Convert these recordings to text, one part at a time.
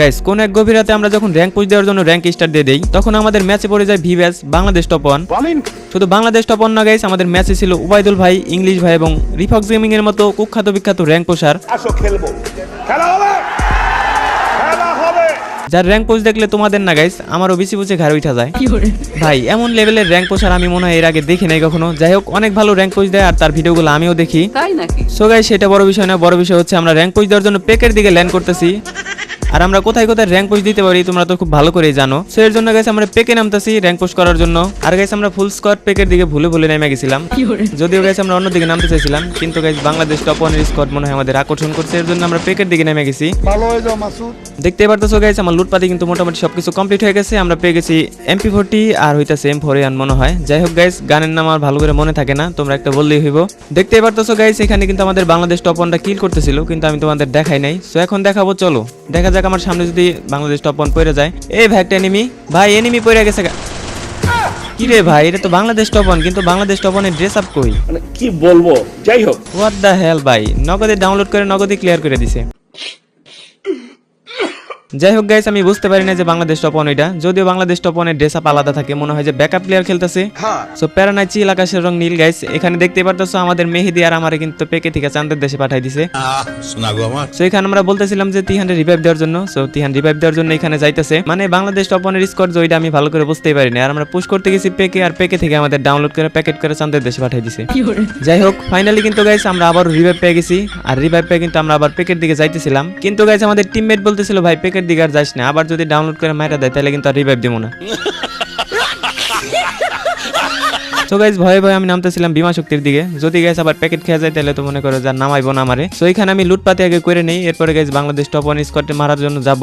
Guys কোন এক গভীর রাতে আমরা যখন র্যাঙ্ক পুশ দেওয়ার জন্য র্যাঙ্ক স্টার্ট দিয়ে দেই, তখন আমাদের ম্যাচে পড়ে যায় ভিভ্যাস বাংলাদেশ টপ 1। শুধু বাংলাদেশ টপ 1 না গাইস, আমাদের ম্যাচে ছিল উবাইদুল ভাই, ইংলিশ ভাই এবং রিফক্স গেমিং এর মতো কুখ্যাত বিখ্যাত র্যাঙ্ক পোষার। আসো খেলবো, খেলা হবে, খেলা হবে। যার র্যাঙ্ক পোস্ট দেখলে তোমাদের না গাইস আমারও বেশি বুঝে ঘাড় উঠা যায়। ভাই এমন লেভেলের র্যাঙ্ক পোস্টার আমি মনে হয় এর আগে দেখি নাই কখনো। যাই হোক, অনেক ভালো র্যাঙ্ক পোস্ট দেয় আর তার ভিডিওগুলো আমিও দেখি। তাই নাকি? সো গাইস সেটা বড় বিষয় না, বড় বিষয় হচ্ছে আমরা র্যাঙ্ক পোস্ট দেওয়ার জন্য পেকের দিকে ল্যান্ড করতেছি। আর আমরা কোথায় কোথায় র্যাঙ্ক পোস্ট দিতে পারি তোমরা তো খুব ভালো করেই জানো। সো এর জন্য গাইস আমরা পেকে নামতেছি র্যাঙ্ক পোস্ট করার জন্য। আর গাইস আমরা ফুল স্কোয়াড পেকের দিকে ভুলে নেমে গেছিলাম। যদিও গাইস আমরা অন্যদিকে নামতে চাইছিলাম, কিন্তু গাইস বাংলাদেশ টপ 1 এর স্কোয়াড মনে হয় আমাদের আকর্ষণ করছে, এর জন্য আমরা পেকের দিকে নেমে গেছি। ভালো হয়ে যাও মাসুদ। দেখতে পারতেছো গাইস আমার লুটপাতি কিন্তু মোটামুটি সবকিছু কমপ্লিট হয়ে গেছে। আমরা পেয়ে গেছি MP40 আর হইতাছে M4A মনে হয়। যাই হোক গাইস, গানের নাম আর ভালো করে মনে থাকে না, তোমরা একটা বললেই হইব। দেখতে পারতেছো গাইস এখানে কিন্তু আমাদের বাংলাদেশ টপ 1টা কিল করতেছিল, কিন্তু আমি তোমাদের দেখাই নাই। সো এখন দেখাবো, চলো দেখা যাক আমার সামনে যদি বাংলাদেশ টপ 1 পড়ে যায়। এই ভাই একটা এনিমি, ভাই এনিমি পড়ে গেছে। কি রে ভাই, এটা তো বাংলাদেশ টপ 1, কিন্তু বাংলাদেশ টপ 1 এর ড্রেস আপ কই? মানে কি বলবো, যাই হোক। হোয়াট দ্য হেল ভাই, নগদে ডাউনলোড করে নগদে ক্লিয়ার করে দিছে। যাই হোক গাইস, আমি বুঝতে পারি না যে বাংলাদেশ টপ 1 এটা, যদিও বাংলাদেশ টপ 1 এর ড্রেস আপ আলাদা থাকে, মনে হয় যে ব্যাকআপ প্লেয়ার খেলতেছে। সো প্যারানাই চিল আকাশের রং নীল গাইস। এখানে দেখতে পারতেছো আমাদের মেহেদি আর আমারে কিন্তু পেকে থেকে চাঁদের দেশে পাঠাই দিছে। সো এখানে আমরা বলতেছিলাম যে তিহান রিভাইভ দেওয়ার জন্য। সো তিহান রিভাইভ দেওয়ার জন্য এখানে যাইতেছে, মানে বাংলাদেশ টপ 1 এর স্কোয়াড যেটা আমি ভালো করে বুঝতেই পারি না। আর আমরা পুশ করতে গেছি পেকে, আর পেকে থেকে আমাদের ডাউনলোড করে প্যাকেট করে চাঁদের দেশে পাঠাই দিছে। যাই হোক ফাইনালি কিন্তু গাইস আমরা আবার রিভাইভ পেয়ে গেছি, আর রিভাইভ পেয়ে কিন্তু আমরা আবার পেকের দিকে যাইতেছিলাম। কিন্তু গাইস আমাদের টিমমেট বলতেছিল ভাই পেকের দিকে আর যাস না, আবার যদি ডাউনলোড করে মাইরা দেয় তাহলে কিন্তু আর রিভাইভ দেবো না। সো গাইস ভয়ে ভয়ে আমি নামতেছিলাম বিমা শক্তির দিকে, যদি গাইস আবার প্যাকেট খেয়ে যায় তাহলে তো মনে করো যা নামাইবো না আমারে। সো এখানে আমি লুটপাতি আগে করে নেই, এরপরে গাইস বাংলাদেশ টপ 1 স্কোয়াডে মারার জন্য যাব।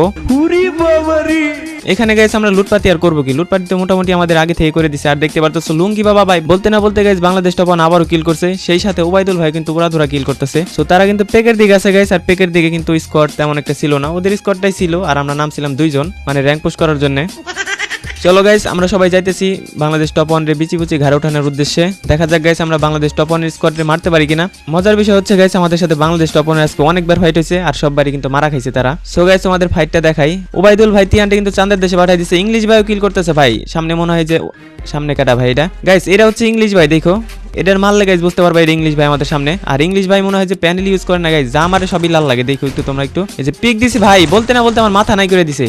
এখানে গাইস আমরা লুটপাতি আর করবো কি, লুটপাতি তো মোটামুটি আমাদের আগে থেকে করে দিছে। আর দেখতে পারতেছো লুঙ্গি বাবা ভাই বলতে না বলতে গাইস বাংলাদেশ টপ 1 আবারও কিল করছে, সেই সাথে উবাইদুল ভাই কিন্তু উড়াধুরা কিল করতেছে। সো তারা কিন্তু পেকের দিকে আছে গাইস, আর পেকের দিকে কিন্তু স্কোয়াড তেমন একটা ছিল না, ওদের স্কোয়াডটাই ছিল। আর আমরা নামছিলাম দুইজন, মানে র্যাঙ্ক পুশ করার জন্য। চলো গাইস আমরা সবাই যাইতেছি বাংলাদেশ টপ 1 এর বিচি বুচি ঘাড়ে ওঠানোর উদ্দেশ্যে। দেখা যাক গাইস আমরা বাংলাদেশ টপ 1 এর স্কোয়াডে মারতে পারি কিনা। মজার বিষয় হচ্ছে গাইস আমাদের সাথে বাংলাদেশ টপ 1 এর আজকে অনেকবার ফাইট হয়েছে, আর সববারই কিন্তু মারা খাইছে তারা। সো গাইস আমাদের ফাইটটা দেখাই। উবাইদুল ভাই তিহানটা কিন্তু চাঁদের দেশে পাঠাই দিছে, ইংলিশ ভাইও কিল করতেছে ভাই। সামনে মনে হয় যে সামনে কাটা ভাই এটা, গাইস এটা হচ্ছে ইংলিশ ভাই, দেখো এটার মাল লাগে গাইস, বুঝতে পারবা এটা ইংলিশ ভাই আমাদের সামনে। আর ইংলিশ ভাই মনে হয় যে প্যানেল ইউজ করে না গাইস, যা আমারে সবই লাল লাগে। দেখো একটু তোমরা একটু, এই যে পিক দিছি ভাই, বলতে না বলতে আমার মাথা নাই করে দিছে।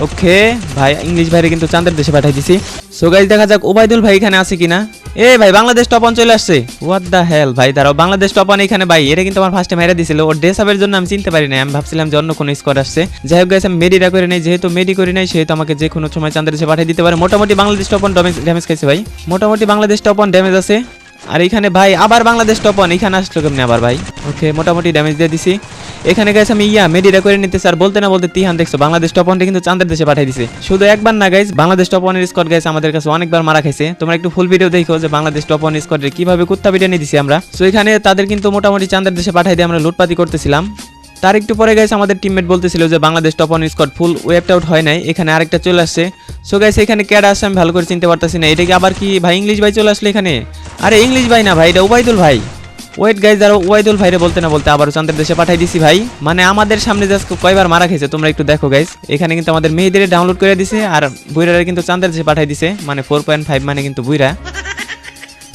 ওকে ভাই ইংলিশ ভাইরে কিন্তু চাঁদের দেশে পাঠাই দিছি। সো গাইস দেখা যাক ওবাইদুল ভাই এখানে আছে কিনা। এ ভাই বাংলাদেশ টপ 1 চলে আসছে, হোয়াট দা হেল ভাই, দাঁড়াও বাংলাদেশ টপ 1 এখানে ভাই, এটা কিন্তু আমার ফার্স্টে মেরে দিছিল। ওর ড্রেস আপের জন্য আমি চিনতে পারি না, আমি ভাবছিলাম যে অন্য কোনো স্কোয়াড আসছে। যাই হোক গাইস আমি মেডিটা করে নেই, যেহেতু মেডি করি নাই সেহেতু আমাকে যে কোনো সময় চাঁদের দেশে পাঠিয়ে দিতে পারে। মোটামুটি বাংলাদেশ টপ 1 ড্যামেজ খাইছে ভাই, মোটামুটি বাংলাদেশ টপ 1 ড্যামেজ আছে। আর এখানে ভাই আবার বাংলাদেশ টপ 1 এখানে আসলো কেমনে আবার ভাই। ওকে মোটামুটি ড্যামেজ দিয়ে দিছি। এখানে গাইস আমি মেডিটা করে নিতেছি, আর বলতে না বলতে তিহান দেখছো বাংলাদেশ টপ 1 কিন্তু চাঁদের দেশে পাঠিয়ে দিছে। শুধু একবার না গাইস, বাংলাদেশ টপ 1 এর স্কোয়াড গাইস আমাদের কাছে অনেকবার মারা খাইছে। তোমরা একটু ফুল ভিডিও দেখো যে বাংলাদেশ টপ 1 স্কোয়াডের কিভাবে কুত্তা পিটা নিয়ে দিছি আমরা। সো এখানে তাদের কিন্তু মোটামুটি চাঁদের দেশে পাঠিয়ে দিয়ে আমরা লুটপাতি করতেছিলাম। তার একটু পরে গাইস আমাদের টিমমেট বলতেছিল যে Bangladesh top 1 squad full wiped out হয় নাই, এখানে আরেকটা চলে আসছে। সো গাইস এখানে ক্যাডা আসছে আমি ভালো করে চিনতে পারতাছি না, এটা কি আবার কি ভাই ইংলিশ ভাই চলে আসলে এখানে? আরে ইংলিশ ভাই না ভাই, এটা উবাইদুল ভাই। ওয়েট গাইস দাঁড়াও, ওবাইদুল ভাইরে বলতে না বলতে আবারও চাঁদের দেশে পাঠাই দিছি ভাই। মানে আমাদের সামনে জাস্ট কয়বার মারা খেয়েছে তোমরা একটু দেখো গাইস। এখানে কিন্তু আমাদের মেহেদিরে ডাউনলোড করে দিছে, আর বুইরারে কিন্তু চাঁদের দেশে পাঠাই দিছে, মানে 4.5 মানে কিন্তু বুইরা,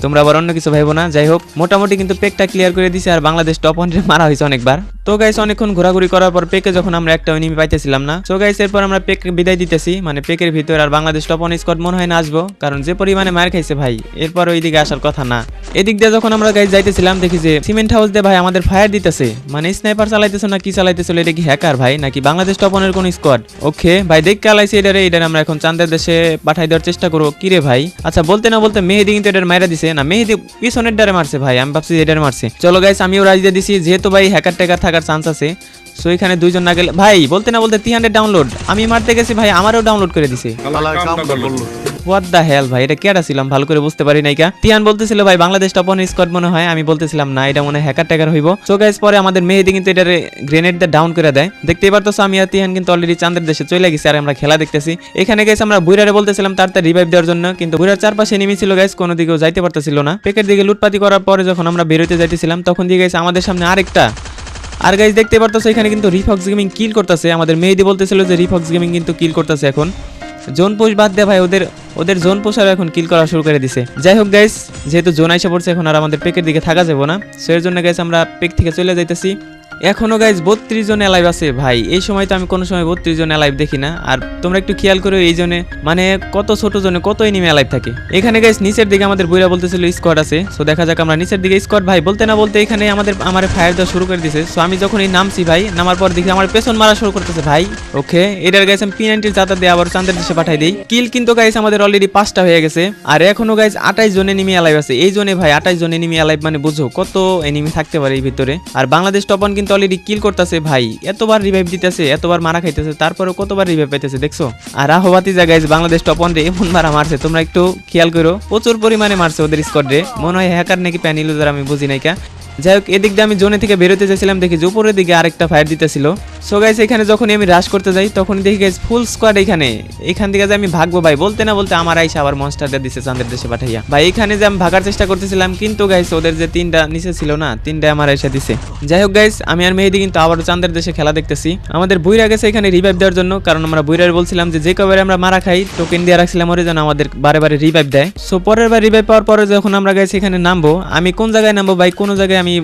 তোমরা আবার অন্য কিছু ভাইবো না। যাই হোক মোটামুটি কিন্তু পেকটা ক্লিয়ার করে দিছে, আর বাংলাদেশ টপ 1 মারা হয়েছে অনেকবার। তো গাইস অনেকক্ষণ ঘোরাঘুরি করার পর পেকে যখন আমরা একটা এনিমি পাইতেছিলাম না, সো গাইস এরপর আমরা পেকে বিদায় দিতেছি, মানে পেকের ভিতর আর বাংলাদেশ টপ 1 স্কোয়াড মনে হয় না আসবো, কারণ যে পরিমাণে মার খাইছে ভাই এরপর ওইদিকে আসার কথা না। এদিক দিয়ে যখন আমরা গাইস যাইতেছিলাম দেখি যে সিমেন্ট হাউস দিয়ে ভাই আমাদের ফায়ার দিতেছে, মানে স্নাইপার চালাইতেছে না কি চালাইতেছিল, এটা কি হ্যাকার ভাই নাকি বাংলাদেশ টপ 1 এর কোন স্কোয়াড? ওকে ভাই দেখ চালাইছে এটারে আমরা এখন চাঁদের দেশে পাঠাই দেওয়ার চেষ্টা করবো। কিরে ভাই আচ্ছা বলতে না বলতে মেহেদি কিন্তু এটার মাইরা দিছে, না মেহেদি পিছনের ডারে মারছে ভাই, আমি ভাবছি এটার মারছে। চলো গাইস আমিও রাজ দিয়ে দিছি, যেহেতু ভাই হ্যাকার ট্যাকার থাকার চান্স আছে। সো এখানে দুইজন না গেলে ভাই বলতে না বলতে 300 ডাউনলোড, আমি মারতে গেছি ভাই আমারও ডাউনলোড করে দিছে। হোয়াট দা হেল ভাই, এটা কেডা ছিলাম ভালো করে বুঝতে পারি নাই কা। তিহান বলতেছিল ভাই বাংলাদেশ টপ 1 স্কোয়াড মনে হয়, আমি বলতেছিলাম না এটা মনে হয় হ্যাকার ট্যাকার হইব। সো গাইস পরে আমাদের মেহেদি কিন্তু এটারে গ্রেনেড দিয়ে ডাউন করে দেয়। দেখতেই পারতেছো আমি আর তিহান কিন্তু অলরেডি চাঁদের দেশে চলে গেছি, আর আমরা খেলা দেখতেছি। এখানে গাইস আমরা বুইরারে বলতেছিলাম তার রিভাইভ দেওয়ার জন্য, কিন্তু বুইরার চারপাশে এনিমি ছিল গাইস, কোনো দিকেও যাইতে পারতেছিল না। পেকের দিকে লুটপাতি করার পরে যখন আমরা বেরোতে যাইতেছিলাম তখন দিয়ে গাইস আমাদের সামনে আর গাইস দেখতে পারতেছো এখানে কিন্তু রিফক্স গেমিং কিল করতেছে, আমাদের মেহেদি বলতেছিল যে রিফক্স গেমিং কিন্তু কিল করতেছে এখন। জোন পোস্ট বাদ দে ভাই, ওদের জোন পোস্টার এখন কিল করা শুরু করে দিছে। যাই হোক গাইস, যেহেতু জোন আইসা পড়ছে এখন আর আমাদের পেকের দিকে থাকা যাবে না, সো এর জন্য গাইস আমরা পেক থেকে চলে যাইতেছি। এখনো গাইস 32 জন লাইভ আছে ভাই, এই সময় তো আমি কোনো সময় 32 জন লাইভ দেখি না। আর তোমরা একটু খেয়াল করো এই জন্য মানে কত ছোট জনে কত এনিমি লাইভ থাকে। এখানে গাইস নিচের দিকে আমাদের বইরা বলতেছিল স্কোয়াড আছে, সো দেখা যাক আমরা নিচের দিকে স্কোয়াড ভাই বলতে না বলতে এখানে আমার ফায়ার দেওয়া শুরু করে দিয়েছে। সো আমি যখনই নামছি ভাই, নামার পর দেখি আমার পেছন মারা শুরু করতেছে ভাই। ওকে, এটার গাইস আমি P90 জাতা দিয়ে আবার চাঁদের দেশে পাঠাই দিই। কিল কিন্তু গাইস আমাদের অলরেডি 5টা হয়ে গেছে, আর এখনো গাইস 28 জন এনিমি লাইভ আছে। এই জোনে ভাই 28 জন এনিমি লাইভ মানে বুঝো কত এনিমি থাকতে পারে এই ভিতরে। আর বাংলাদেশ টপ 1 কিন্তু অলরেডি কিল করতেছে ভাই, এতবার রিভাইভ দিতেছে, এতবার মারা খাইতেছে, তারপরেও কতবার রিভাইভ পাইতেছে দেখছো। আর আহবাতি জায়গায় বাংলাদেশ টপ 1 রে এমন মারা মারছে, তোমরা একটু খেয়াল করো, প্রচুর পরিমাণে মারছে ওদের স্কোয়াড রে। মনে হয় হ্যাকার নাকি প্যান ইউজার, আমি বুঝি নাই কা। যাই হোক, এদিক দিয়ে আমি জোনে থেকে বেরোতে চাইছিলাম, দেখি যে উপরের দিকে আরেকটা ফায়ার দিতেছিল। সো গাইস এখানে যখনই আমি রাশ করতে যাই তখনই দেখি গাইস ফুল স্কোয়াড এখান থেকে যে আমি ভাগবো ভাই বলতে না বলতে আমার আইসা আবার মনস্টারটা দিছে চাঁদের দেশে পাঠাইয়া ভাই। এখানে যে আমি ভাগার চেষ্টা করতেছিলাম কিন্তু গাইস ওদের যে 3টা নিচে ছিল না, 3টা আমার আইসা দিছে। যাই হোক গাইস, আমি আর মেহেদি কিন্তু আবার চাঁদের দেশে খেলা দেখতেছি। আমাদের বুইরা গেছে এখানে রিভাইভ দেওয়ার জন্য, কারণ আমরা বুইরার বলছিলাম যে কবে আমরা মারা খাই টোকেন দিয়ে রাখছিলাম ওরে যেন আমাদের বারে বারে রিভাইভ দেয়। সো পরের বার রিভাইভ পাওয়ার পরে যখন আমরা গাইস এখানে নামবো, আমি কোন জায়গায় নামবো ভাই, কোনো জায়গায় আমি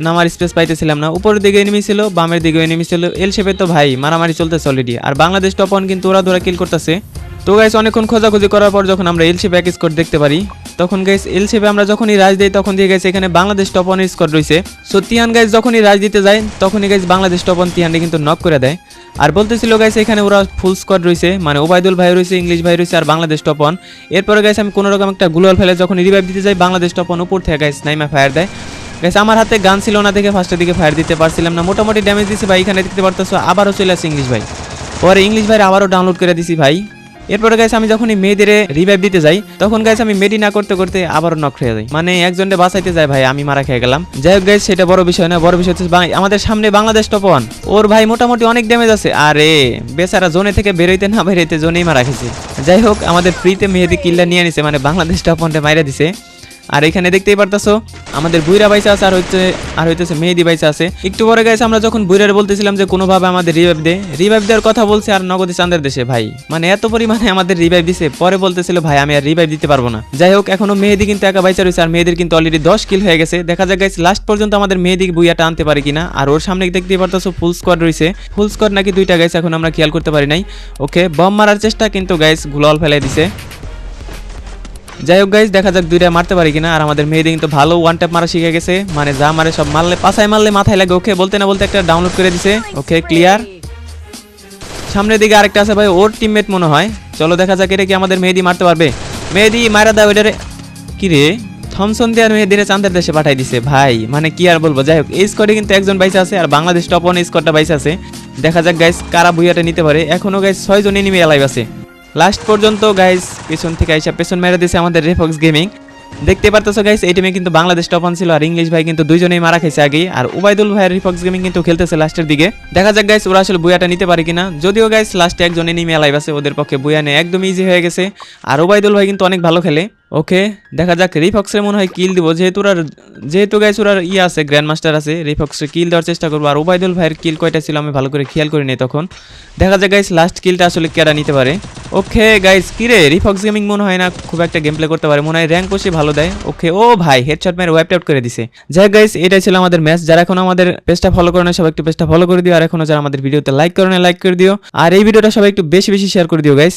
নামার স্পেস পাইতেছিলাম না। উপরের দিকে এনিমি ছিল, বামের দিকে এনিমি ছিল, এল শেপে তো ভাই মারামারি চলতেছে অলরেডি। আর বাংলাদেশ টপ 1 কিন্তু ওরা ধরা কিল করতেছে। তো গাইস অনেকক্ষণ খোঁজাখুঁজি করার পর যখন আমরা এল শেপে এক স্কোর দেখতে পারি, তখন গাইস এল শেপে আমরা যখনই রাজ দেই তখন দিয়ে গাইস এখানে বাংলাদেশ টপ 1 স্কোর রয়েছে। সো তিয়ান গাইস যখনই রাজ দিতে যায় তখনই গাইস বাংলাদেশ টপ 1 তিয়ানকে কিন্তু নক করে দেয়। আর বলতেছিল গাইস এখানে ওরা ফুল স্কোয়াড রয়েছে, মানে ওবাইদুল ভাই রয়েছে, ইংলিশ ভাই রয়েছে আর বাংলাদেশ টপ 1। এরপরে গাইস আমি কোনো রকম একটা গ্লোয়াল ফেলে যখন রিভাইভ দিতে যাই, বাংলাদেশ টপ 1 উপর থেকে গাইস নাইমা ফায়ার দেয়। গাইস আমার হাতে গান ছিল না দেখে ফার্স্টের দিকে ফায়ার দিতে পারছিলাম না, মোটামুটি ড্যামেজ দিছি ভাই। এখানে দেখতে পারতেছো আবারও চলে আসছে ইংলিশ ভাই, পরে ইংলিশ ভাই আবারও ডাউনলোড করে দিছি ভাই। এরপরে গাইস আমি যখনই মেয়েদের রিভাইভ দিতে যাই তখন গাইস আমি মেডি না করতে করতে আবারও নক হয়ে যাই, মানে একজনকে বাঁচাইতে যায় ভাই, আমি মারা খেয়ে গেলাম। যাই হোক গাইস, সেটা বড় বিষয় না, বড় বিষয় হচ্ছে আমাদের সামনে বাংলাদেশ টপ 1, ওর ভাই মোটামুটি অনেক ড্যামেজ আছে। আরে বেচারা জোনে থেকে বেরোইতে না বেরোইতে জোনেই মারা খেয়েছে। যাই হোক, আমাদের ফ্রিতে মেহেদি কিলটা নিয়ে নিছে, মানে বাংলাদেশ টপ 1 মাইরা দিছে। আর এখানে দেখতেই পারতাছো আমাদের বুইরা বাইসা আছে আর হইতেছে মেহেদি বাইসা আছে। একটু পরে গাইস আমরা যখন বুইরার বলতেছিলাম যে কোনোভাবে আমাদের রিভাইভ দেওয়ার কথা বলছে, আর নগদে চাঁদের দেশে ভাই মানে এত পরিমাণে আমাদের রিভাইভ দিছে, পরে বলতেছিল ভাই আমি আর রিভাইভ দিতে পারবো না। যাই হোক, এখনো মেহেদি কিন্তু একা বাইসা রয়েছে, আর মেহেদির কিন্তু অলরেডি 10 কিল হয়ে গেছে। দেখা যাক গাইস লাস্ট পর্যন্ত আমাদের মেহেদি বুইয়াটা আনতে পারে কিনা। আর ওর সামনে দেখতেই পারতাছো ফুল স্কোয়াড রয়েছে, ফুল স্কোয়াড নাকি 2টা গাইস এখন আমরা খেয়াল করতে পারি নাই। ওকে, বম মারার চেষ্টা কিন্তু গাইস গ্লোয়াল ফেলাই দিছে। যাই হোক গাইস, দেখা যাক 2টা মারতে পারি কিনা। আর আমাদের মেহেদি কিন্তু ভালো ওয়ান ট্যাপ মারা শিখে গেছে, মানে যা মারে সব মারলে পাছায় মারলে মাথায় লাগে। ওকে, বলতে না বলতে একটা ডাউনলোড করে দিছে। ওকে, ক্লিয়ার। সামনের দিকে আরেকটা আছে ভাই, ওর টিমমেট মনে হয়। চলো দেখা যাক এটা কি আমাদের মেহেদি মারতে পারবে। মেহেদি মারা দাও এটারে। কি রে, থমসন দিয়ে আর মেহেদিরে চাঁদের দেশে পাঠাই দিছে ভাই, মানে কি আর বলবো। যাই হোক, এই স্কোয়াডে কিন্তু একজন বাইসে আছে, আর বাংলাদেশ টপ 1 স্কোয়াডটা বাইসে আছে। দেখা যাক গাইস কারা বুইয়াটা নিতে পারে। এখনো গাইস 6 জন এনিমি লাইভ আছে। লাস্ট পর্যন্ত গাইস পেছন থেকে আইসা পেছন মেরে দিয়েছে আমাদের রিফক্স গেমিং। দেখতে পারতেছো গাইস এই টিমে কিন্তু বাংলাদেশ টপ 1 ছিল, আর ইংলিশ ভাই কিন্তু দুইজনেই মারা খাইছে আগে। আর ওবাইদুল ভাইয়ের রিফক্স গেমিং কিন্তু খেলতেছে লাস্টের দিকে। দেখা যাক গাইস ওরা আসলে বুয়াটা নিতে পারে কিনা। যদিও গাইস লাস্টে একজন এনিমি লাইভ আছে, ওদের পক্ষে বুয়া নেওয়া একদম ইজি হয়ে গেছে। আর ওবাইদুল ভাই কিন্তু অনেক ভালো খেলে। ওকে, দেখা যাক রিফক্সের মনে হয় কিল দিব, যেহেতু গাইস ওরা আছে গ্র্যান্ড মাস্টার আছে, রিফক্সে কিল দেওয়ার চেষ্টা করবো। আর ওবাইদুল ভাইয়ের কিল কয়টা ছিল আমি ভালো করে খেয়াল করি নাই তখন। দেখা যাক গাইস লাস্ট কিলটা আসলে কেডা নিতে পারে। ওকে গাইস, কিরে রিফক্স গেমিং মনে হয় না খুব একটা গেম প্লে করতে পারে, মনে হয় র্যাঙ্ক পোস্টে ভালো দেয়। ওকে, ও ভাই হেডশট মেরে ওয়াইপ আউট করে দিছে। যাই হোক গাইস, এটাই ছিল আমাদের ম্যাচ। যারা এখন আমাদের পেজটা ফলো করে না সবাই একটু পেজটা ফলো করে দিও, আর এখনো যারা আমাদের ভিডিওতে লাইক করে না লাইক করে দিও, আর এই ভিডিওটা সবাই একটু বেশি বেশি শেয়ার করে দিও গাইস।